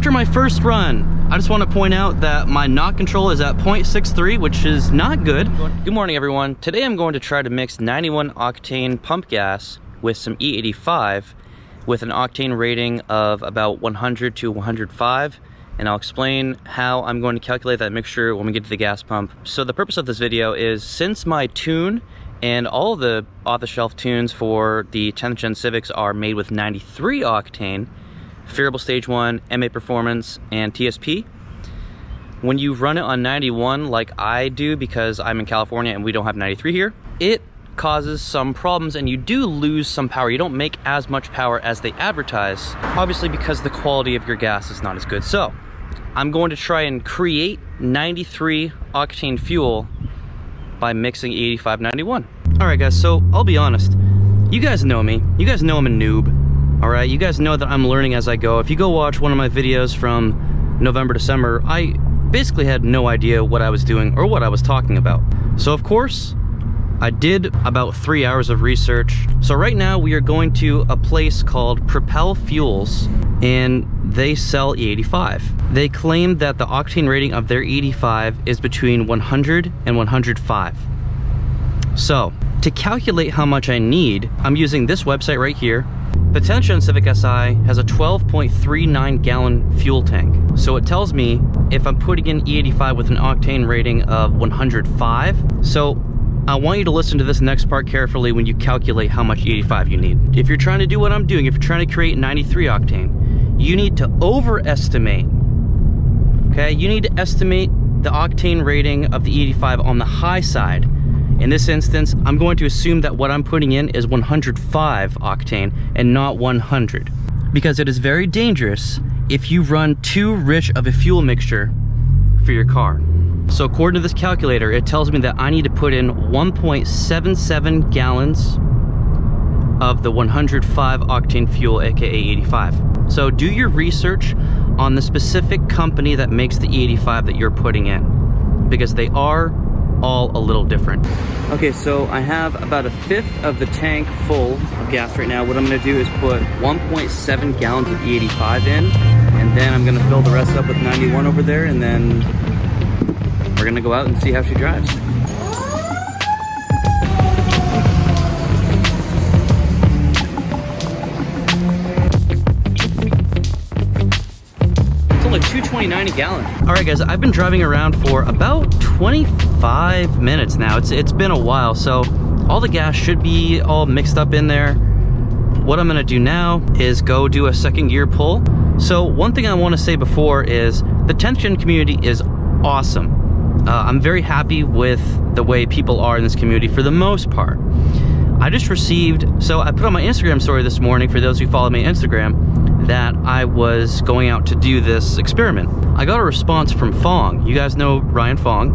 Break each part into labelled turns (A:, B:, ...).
A: after my first run, I just want to point out that my knock control is at 0.63, which is not good. Good morning, everyone. Today I'm going to try to mix 91 octane pump gas with some E85 with an octane rating of about 100 to 105. And I'll explain how I'm going to calculate that mixture when we get to the gas pump. So the purpose of this video is, since my tune and all of the off-the-shelf tunes for the 10th gen Civics are made with 93 octane, Phearable Stage 1, MAPerformance, and TSP, when you run it on 91 like I do, because I'm in California and we don't have 93 here, it causes some problems and you do lose some power. You don't make as much power as they advertise, obviously because the quality of your gas is not as good. So I'm going to try and create 93 octane fuel by mixing E85 91. All right, guys, so I'll be honest. You guys know me. You guys know I'm a noob. All right, you guys know that I'm learning as I go. If you go watch one of my videos from November, December, I basically had no idea what I was doing or what I was talking about. So of course, I did about 3 hours of research. So right now we are going to a place called Propel Fuels, and they sell E85. They claim that the octane rating of their E85 is between 100 and 105. So to calculate how much I need, I'm using this website right here. The 10th gen Civic Si has a 12.39 gallon fuel tank. So it tells me if I'm putting in E85 with an octane rating of 105. So I want you to listen to this next part carefully when you calculate how much E85 you need. If you're trying to do what I'm doing, if you're trying to create 93 octane, you need to overestimate, okay? You need to estimate the octane rating of the E85 on the high side. In this instance, I'm going to assume that what I'm putting in is 105 octane and not 100, because it is very dangerous if you run too rich of a fuel mixture for your car. So according to this calculator, it tells me that I need to put in 1.77 gallons of the 105 octane fuel, aka 85. So do your research on the specific company that makes the E85 that you're putting in, because they are all a little different. Okay, so I have about 1/5 of the tank full of gas right now. What I'm gonna do is put 1.7 gallons of E85 in, and then I'm gonna fill the rest up with 91 over there, and then we're gonna go out and see how she drives. It's only $2.29 a gallon. All right, guys, I've been driving around for about 25 minutes now. It's been a while, so all the gas should be all mixed up in there. What I'm gonna do now is go do a second gear pull. So one thing I wanna say before is the 10th gen community is awesome. I'm very happy with the way people are in this community for the most part. I just received, so I put on my Instagram story this morning, for those who follow me on Instagram, that I was going out to do this experiment. I got a response from Fong. You guys know Ryan Fong.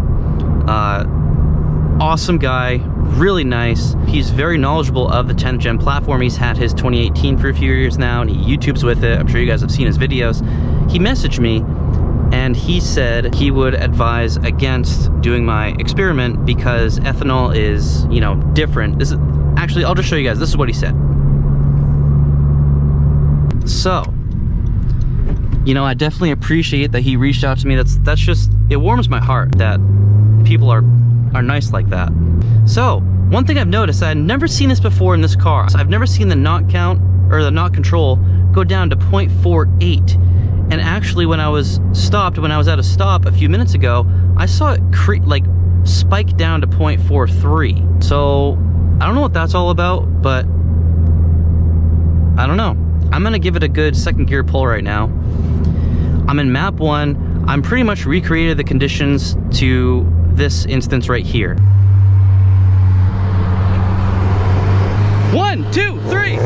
A: Awesome guy, really nice. He's very knowledgeable of the 10th gen platform. He's had his 2018 for a few years now, and he YouTubes with it. I'm sure you guys have seen his videos. He messaged me, and he said he would advise against doing my experiment because ethanol is, you know, different. This is actually, I'll just show you guys. This is what he said. So, you know, I definitely appreciate that he reached out to me. That's just, it warms my heart that people are nice like that. So, one thing I've noticed, I've never seen this before in this car. I've never seen the knock count or the knock control go down to 0.48. And actually, when I was at a stop a few minutes ago, I saw it spike down to 0.43. So I don't know what that's all about, but I don't know. I'm gonna give it a good second gear pull right now. I'm in map 1. I'm pretty much recreated the conditions to this instance right here. 1, 2, 3.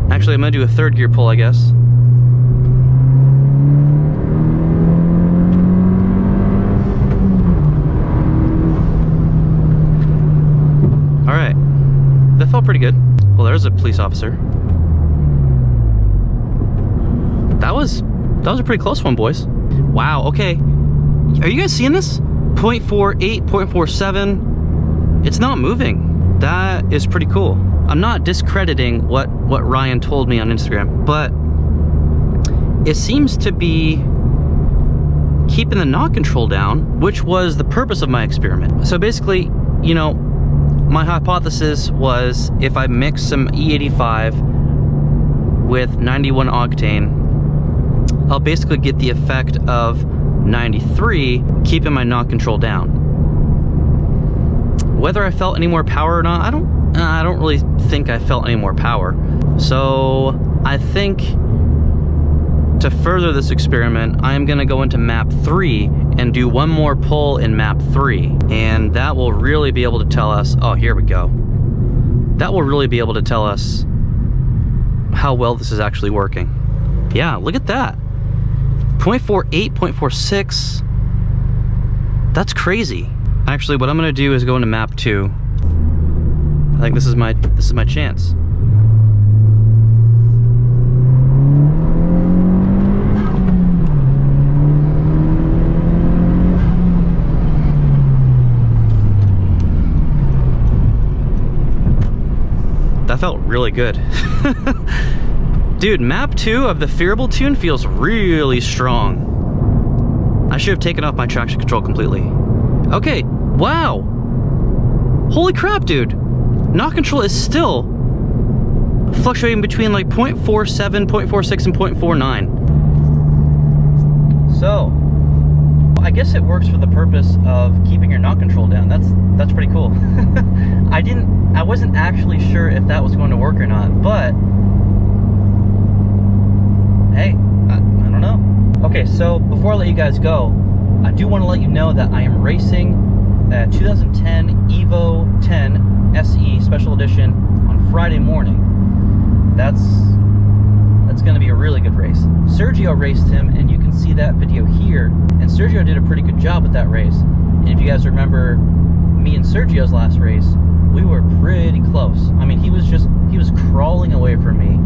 A: Actually, I'm gonna do a third gear pull, I guess. All right, that felt pretty good. Well, there's a police officer. That was a pretty close one, boys. Wow, okay. Are you guys seeing this? 0.48, 0.47. It's not moving. That is pretty cool. I'm not discrediting what Ryan told me on Instagram, but it seems to be keeping the knock control down, which was the purpose of my experiment. So basically, you know, my hypothesis was if I mix some E85 with 91 octane, I'll basically get the effect of 93, keeping my knock control down. Whether I felt any more power or not, I don't really think I felt any more power. So I think to further this experiment, I'm gonna go into map 3 and do one more pull in map 3. And that will really be able to tell us, oh, here we go. That will really be able to tell us how well this is actually working. Yeah, look at that. 0.48, 0.46. That's crazy. Actually, what I'm gonna do is go into map 2. I think this is my chance. That felt really good. Dude, map 2 of the Phearable tune feels really strong. I should have taken off my traction control completely. Okay, wow. Holy crap, dude. Knock control is still fluctuating between like 0.47, 0.46, and 0.49. So, I guess it works for the purpose of keeping your knock control down. That's pretty cool. I wasn't actually sure if that was going to work or not, but hey, I don't know. Okay, so before I let you guys go, I do want to let you know that I am racing a 2010 Evo 10 SE Special Edition on Friday morning. That's going to be a really good race. Sergio raced him, and you can see that video here. And Sergio did a pretty good job with that race. And if you guys remember me and Sergio's last race, we were pretty close. I mean, he was crawling away from me.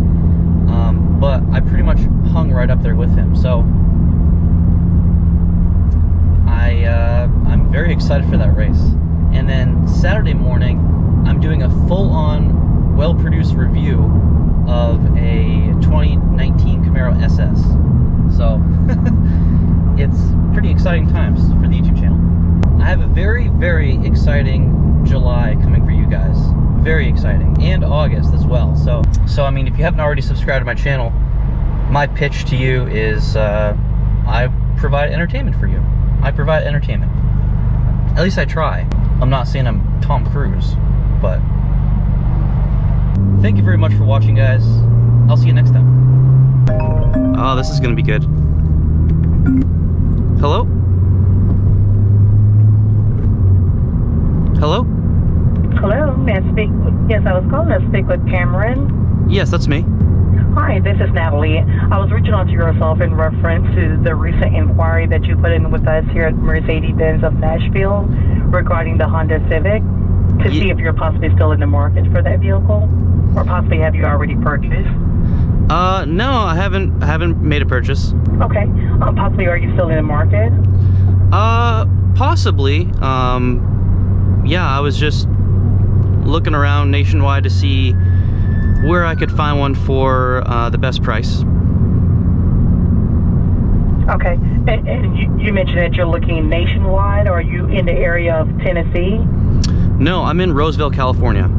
A: But I pretty much hung right up there with him. So I'm very excited for that race. And then Saturday morning, I'm doing a full-on, well-produced review of a 2019 Camaro SS. So it's pretty exciting times for the YouTube channel. I have a very, very exciting July coming for you guys. Very exciting. And August as well. So I mean, if you haven't already subscribed to my channel, my pitch to you is I provide entertainment for you. I provide entertainment. At least I try. I'm not saying I'm Tom Cruise, but thank you very much for watching, guys. I'll see you next time. Oh, this is gonna be good. Hello? Hello?
B: Hello, may I speak? Yes, I was calling to speak with Cameron.
A: Yes, that's me.
B: Hi, this is Natalie. I was reaching out to yourself in reference to the recent inquiry that you put in with us here at Mercedes-Benz of Nashville regarding the Honda Civic to see if you're possibly still in the market for that vehicle, or possibly have you already purchased?
A: No, I haven't made a purchase.
B: Okay. Possibly, are you still in the market?
A: Possibly. Yeah, I was just looking around nationwide to see where I could find one for the best price.
B: Okay, and you mentioned that you're looking nationwide, or are you in the area of Tennessee?
A: No, I'm in Roseville, California.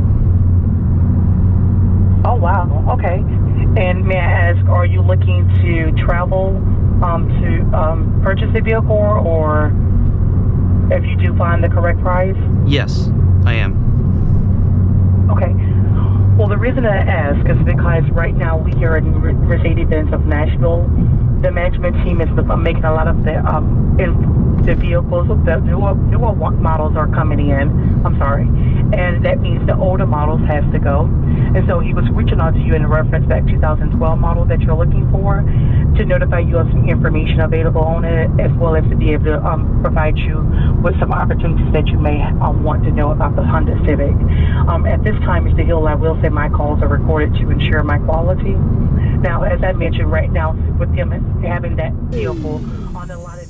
B: Oh, wow, okay. And may I ask, are you looking to travel to purchase a vehicle, or if you do find the correct price?
A: Yes, I am.
B: Okay. Well, the reason I ask is because right now we here at Mercedes-Benz of Nashville, the management team is making a lot of the vehicles, the newer models are coming in. I'm sorry. And that means the older models has to go. And so he was reaching out to you in reference to that 2012 model that you're looking for, to notify you of some information available on it, as well as to be able to provide you with some opportunities that you may want to know about the Honda Civic. At this time, Mr. Hill, I will say my calls are recorded to ensure my quality. Now, as I mentioned right now, with him having that vehicle on a lot of